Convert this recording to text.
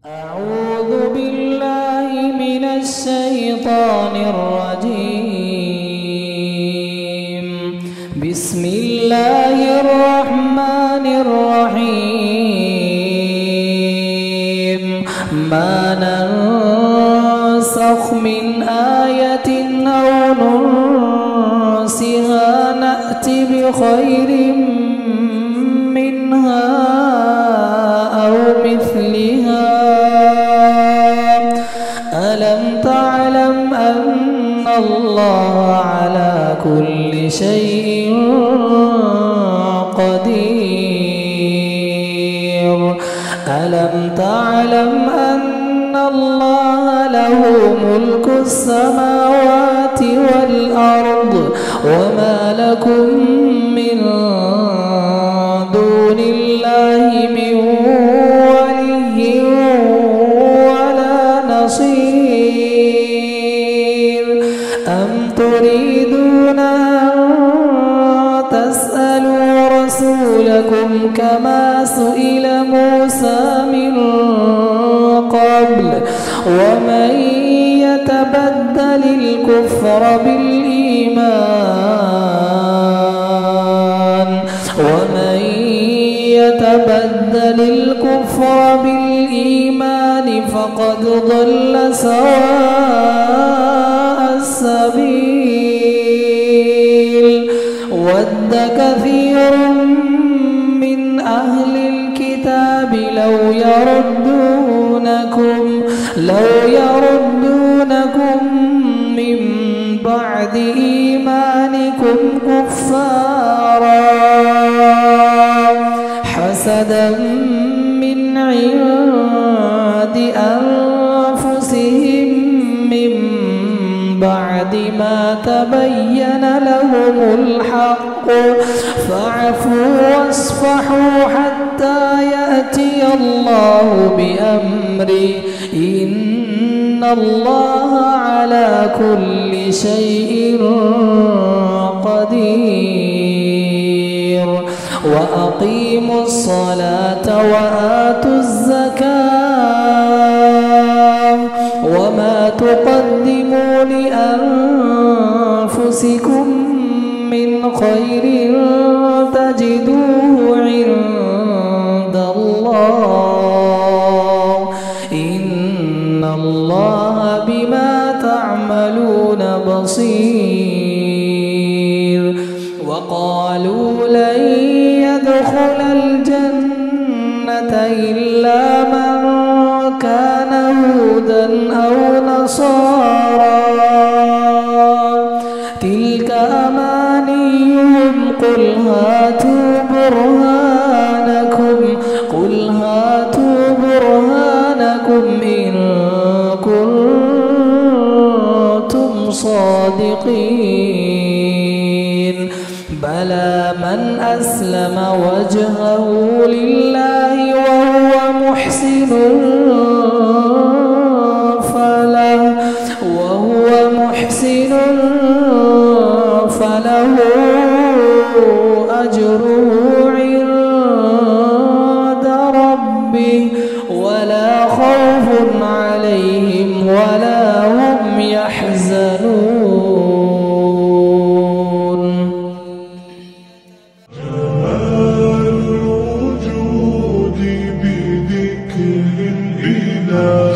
أعوذ بالله من الشيطان الرجيم. بسم الله الرحمن الرحيم. ما ننسخ من آية أو ننسها نأت بخير منها أو مثلها. ألم تعلم أن الله على كل شيء قدير؟ ألم تعلم أن الله له ملك السماوات والأرض وما لكم من دون الله من ولي ولا نصير؟ أم تريدون أن تسألوا رسولكم كما سئل موسى من قبل؟ ومن يتبدل الكفر بالإيمان فقد ضل سواء السبيل. ود كثير من أهل الكتاب لو يردونكم من بعد إيمانكم كفارا حسدا من عند أنفسهم من بعد ما تبين لهم الحق فاعفوا واصفحوا حتى يأتي الله بأمره إن الله على كل شيء قدير. وأقيموا الصلاة وآتوا الزكاة وما تقدموا لأنفسكم من خير تجدوه عند الله إن الله بما تعملون بصير. وقالوا لن يدخل الجنة إلا من كان هودا أو نصارى تلك أمانيهم قل هاتوا برهانكم إن كنتم صادقين. بلى من أسلم وجهه لله وهو محسن فله أجره عند ربه ولا خوف عليهم ولا هم يحزنون. جمال الوجود بذكر الإله